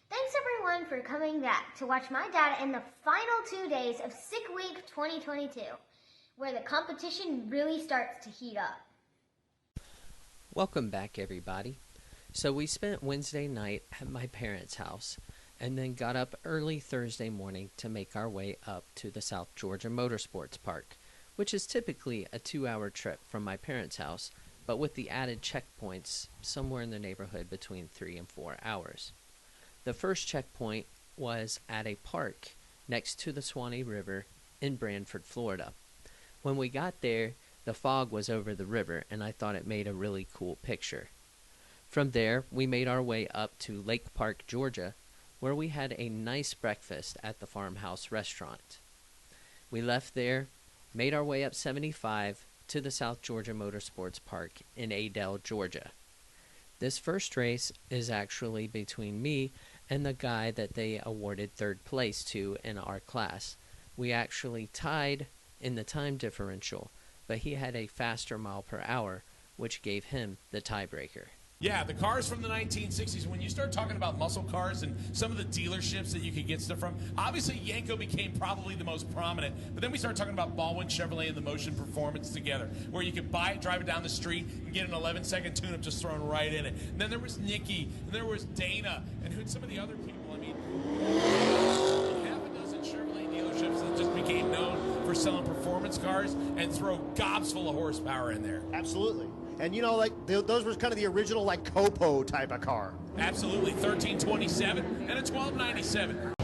Thanks everyone for coming back to watch my data in the final 2 days of SickWeek 2022, where the competition really starts to heat up. Welcome back, everybody. So we spent Wednesday night at my parents' house and then got up early Thursday morning to make our way up to the South Georgia Motorsports Park, which is typically a 2-hour trip from my parents' house, but with the added checkpoints somewhere in the neighborhood between 3 and 4 hours. The first checkpoint was at a park next to the Swanee River in Branford, Florida. When we got there, the fog was over the river, and I thought it made a really cool picture. From there, we made our way up to Lake Park, Georgia, where we had a nice breakfast at the Farmhouse Restaurant. We left there, made our way up 75 to the South Georgia Motorsports Park in Adel, Georgia. This first race is actually between me and the guy that they awarded third place to in our class. We actually tied in the time differential, but he had a faster mile per hour, which gave him the tiebreaker. Yeah, the cars from the 1960s, when you start talking about muscle cars and some of the dealerships that you could get stuff from, obviously Yanko became probably the most prominent, but then we started talking about Baldwin, Chevrolet, and the Motion Performance together, where you could buy it, drive it down the street, and get an 11-second tune-up just thrown right in it. And then there was Nicky, and there was Dana, and who'd some of the other people, I mean, half a dozen Chevrolet dealerships that just became known for selling performance cars and throw gobs full of horsepower in there. Absolutely. And you know, like those were kind of the original like Copo type of car. Absolutely, 1327 and a 1297.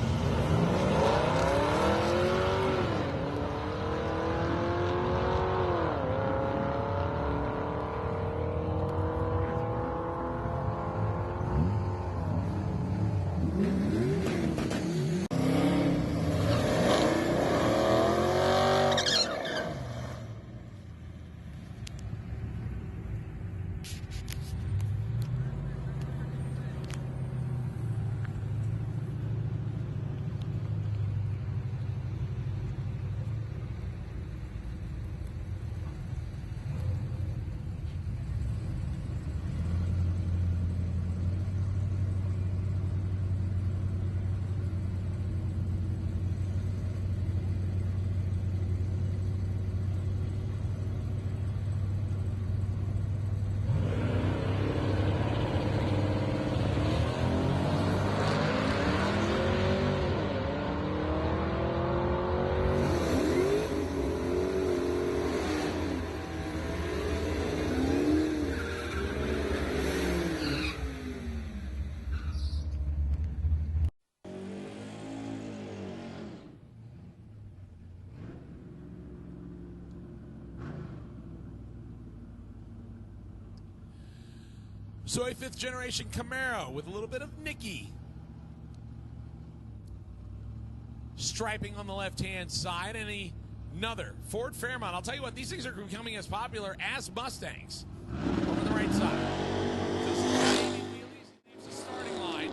So a fifth-generation Camaro with a little bit of Nicky. Striping on the left-hand side, and another Ford Fairmont. I'll tell you what, these things are becoming as popular as Mustangs. Over the right side. Leaves the starting line.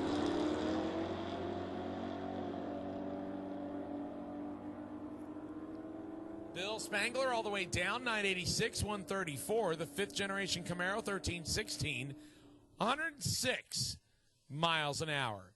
Bill Spangler all the way down, 986, 134. The fifth-generation Camaro, 1316. 106 miles an hour.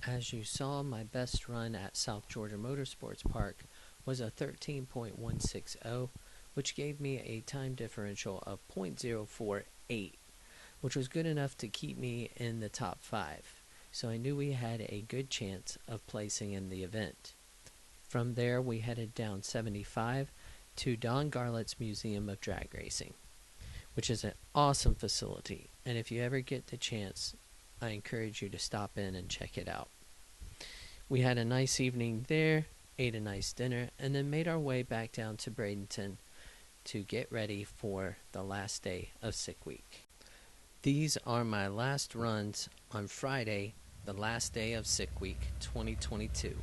As you saw, my best run at South Georgia Motorsports Park was a 13.160, which gave me a time differential of .048, which was good enough to keep me in the top 5. So I knew we had a good chance of placing in the event. From there, we headed down 75 to Don Garlett's Museum of Drag Racing, which is an awesome facility, and if you ever get the chance, I encourage you to stop in and check it out. We had a nice evening there, ate a nice dinner, and then made our way back down to Bradenton to get ready for the last day of Sick Week. These are my last runs on Friday, the last day of Sick Week 2022.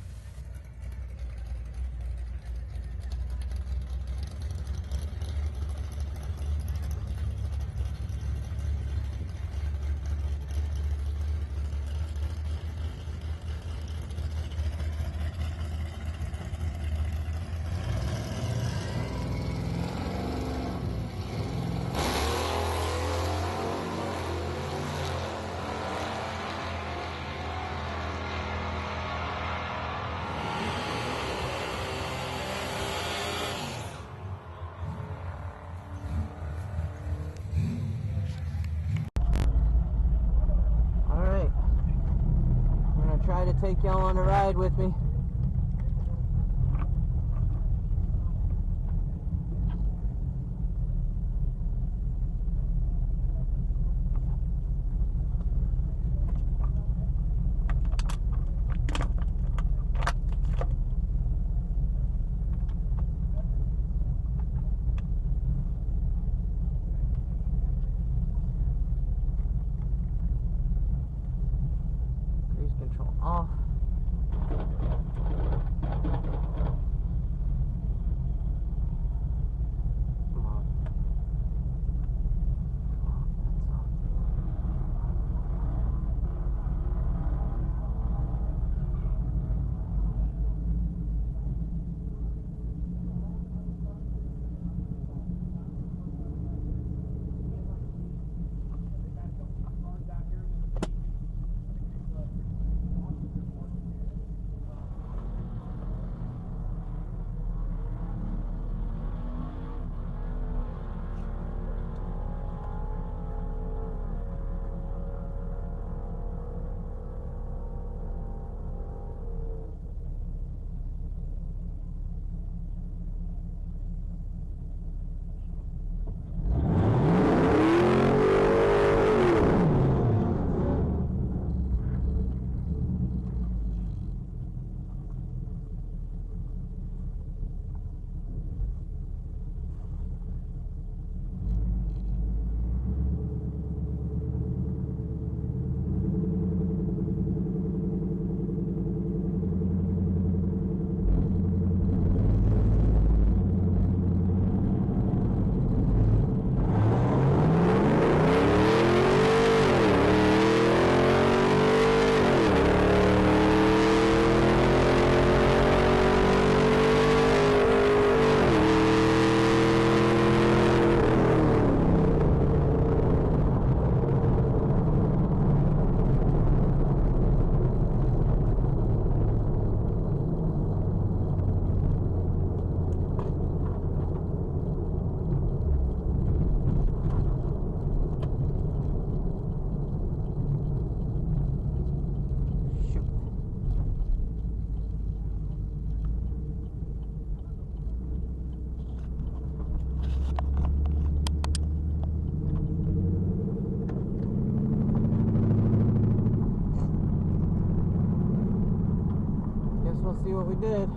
Try to take y'all on a ride with me. Control off. Come on. See what we did.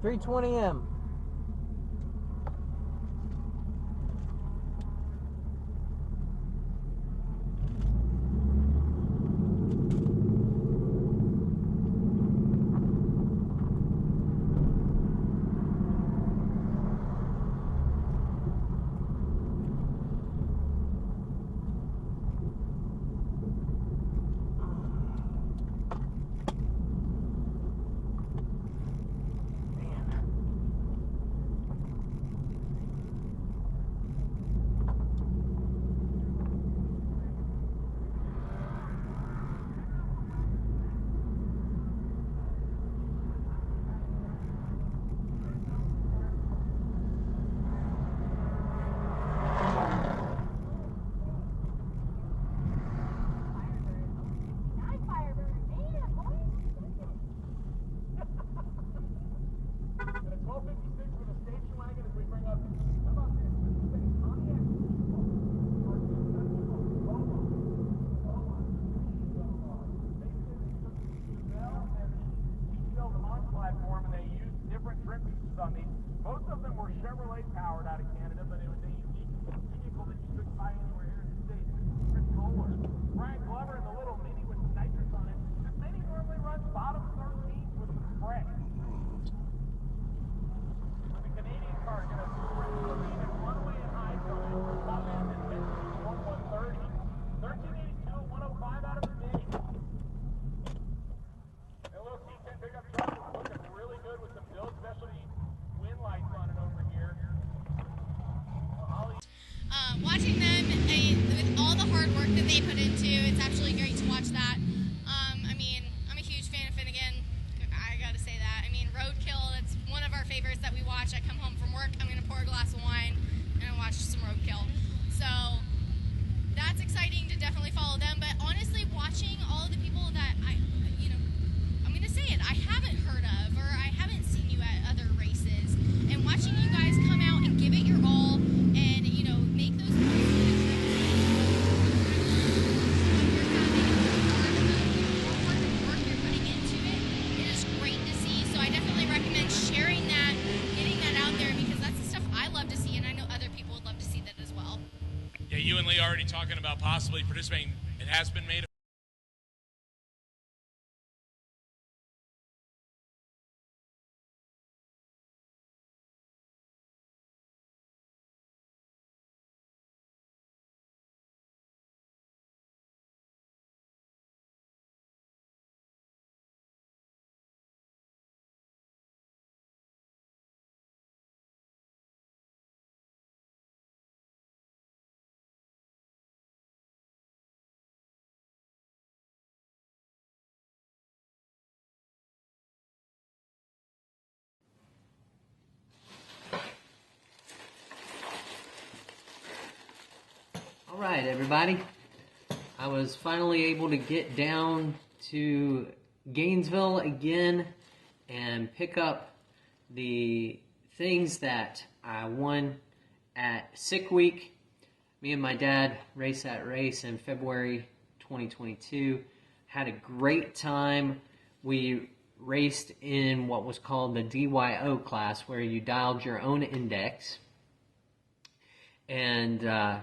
$320M. out of Canada, but it was a unique vehicle that you couldn't buy anywhere here in the States. Chris Kohler, Brian Glover in the little Mini with nitrous on it. This Mini normally runs bottom 13 with some spray. With the Canadian car, get a sprint lane and runaway and high from it. Top end and mid 130. 1382, 105 out of the Mini. And a little T10 pickup truck is looking really good with some Build Specialty wind lights on it over here. Watching them with all the hard work that they put into, it's absolutely great to watch that. I mean, I'm a huge fan of Finnegan. I gotta say that. I mean, Roadkill, that's one of our favorites that we watch. I come home from work, I'm gonna pour a glass of wine and I watch some Roadkill. So that's exciting to definitely follow them. But honestly, watching all of the people that I'm gonna say it, I haven't heard of or I haven't seen you at other races, and watching you guys come out and give it your all and make those work you're putting into it, it is great to see. So I definitely recommend sharing that, getting that out there, because that's the stuff I love to see, and I know other people would love to see that as well. Yeah, you and Lee already talking about possibly participating. It has been made All right, everybody. I was finally able to get down to Gainesville again and pick up the things that I won at SickWeek. Me and my dad raced that race in February 2022. Had a great time. We raced in what was called the DYO class, where you dialed your own index. And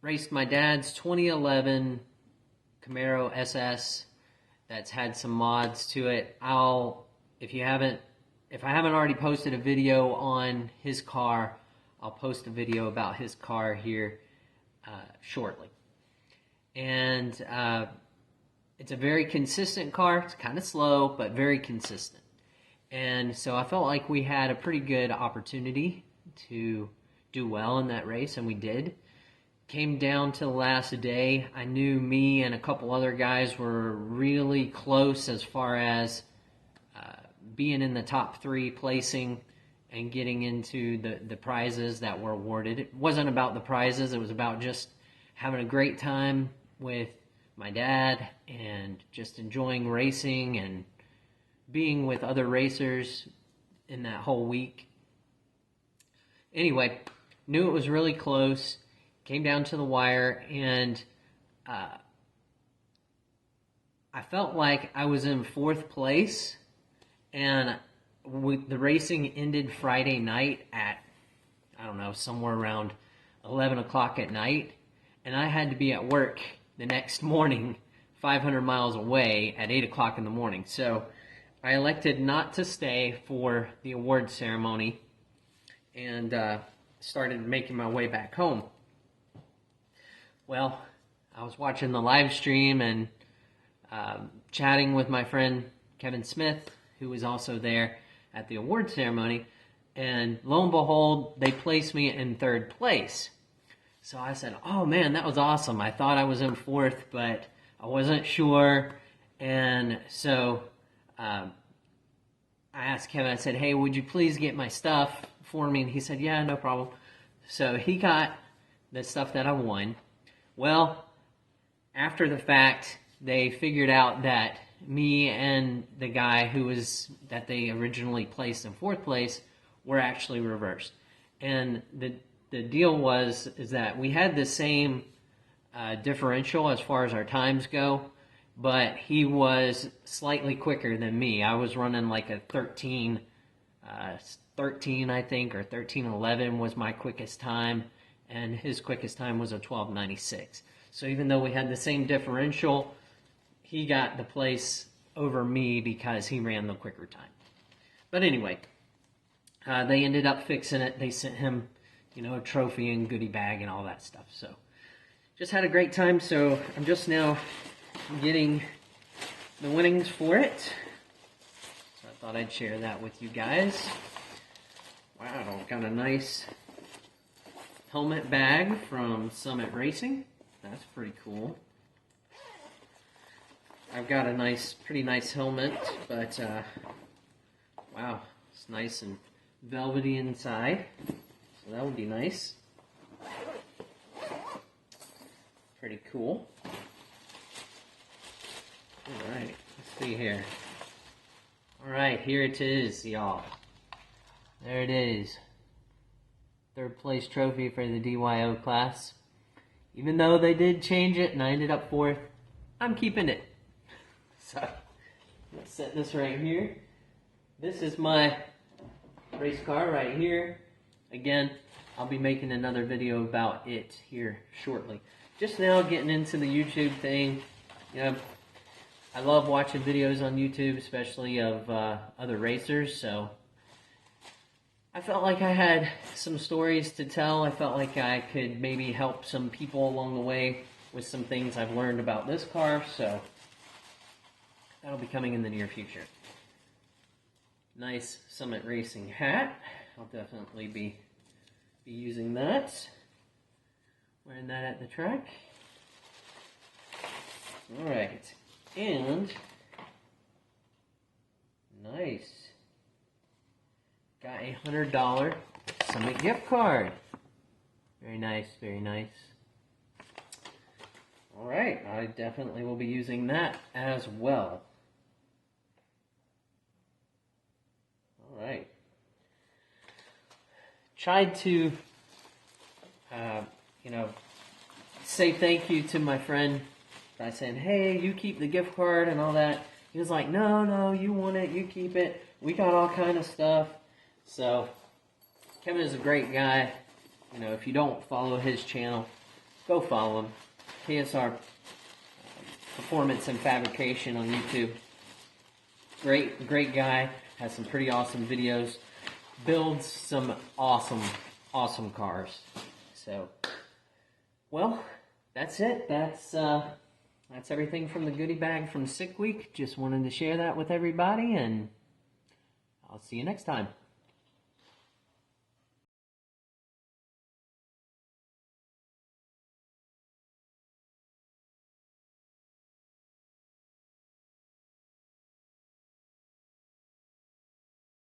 raced my dad's 2011 Camaro SS that's had some mods to it. If I haven't already posted a video on his car, I'll post a video about his car here shortly. And it's a very consistent car. It's kind of slow, but very consistent. And so I felt like we had a pretty good opportunity to do well in that race, and we did. Came down to the last day. I knew me and a couple other guys were really close as far as being in the top 3 placing and getting into the prizes that were awarded. It wasn't about the prizes. It was about just having a great time with my dad and just enjoying racing and being with other racers in that whole week. Anyway, knew it was really close. Came down to the wire, and I felt like I was in 4th place, and the racing ended Friday night at, I don't know, somewhere around 11 o'clock at night, and I had to be at work the next morning 500 miles away at 8 o'clock in the morning. So I elected not to stay for the award ceremony and started making my way back home. Well, I was watching the live stream and chatting with my friend Kevin Smith, who was also there at the award ceremony, and lo and behold, they placed me in 3rd place. So I said, oh man, that was awesome. I thought I was in 4th, but I wasn't sure. And so I asked Kevin, I said, hey, would you please get my stuff for me? And he said, yeah, no problem. So he got the stuff that I won. Well, after the fact, they figured out that me and the guy that they originally placed in 4th place were actually reversed. And the deal is that we had the same differential as far as our times go, but he was slightly quicker than me. I was running like a 13:30 12:13, I think, or 13:11 was my quickest time, and his quickest time was a 12:96. So even though we had the same differential, he got the place over me because he ran the quicker time. But anyway, they ended up fixing it. They sent him, a trophy and goodie bag and all that stuff. So just had a great time. So I'm just now getting the winnings for it. So I thought I'd share that with you guys. Wow, got a nice helmet bag from Summit Racing. That's pretty cool. I've got a pretty nice helmet, but wow, it's nice and velvety inside, so that would be nice. Pretty cool. Alright, let's see here. Alright, here it is, y'all. There it is. Third place trophy for the DYO class. Even though they did change it and I ended up 4th, I'm keeping it. So, let's set this right here. This is my race car right here. Again, I'll be making another video about it here shortly. Just now getting into the YouTube thing. I love watching videos on YouTube, especially of other racers, so I felt like I had some stories to tell. I felt like I could maybe help some people along the way with some things I've learned about this car, so that'll be coming in the near future. Nice Summit Racing hat. I'll definitely be using that. Wearing that at the track. Alright, and nice. Got a $100 Summit gift card. Very nice, very nice. Alright, I definitely will be using that as well. Alright. Tried to, say thank you to my friend by saying, hey, you keep the gift card and all that. He was like, no, you want it, you keep it. We got all kind of stuff. So, Kevin is a great guy. If you don't follow his channel, go follow him. KSR Performance and Fabrication on YouTube. Great guy. Has some pretty awesome videos. Builds some awesome cars. So, well, that's it. That's everything from the goodie bag from SickWeek. Just wanted to share that with everybody, and I'll see you next time.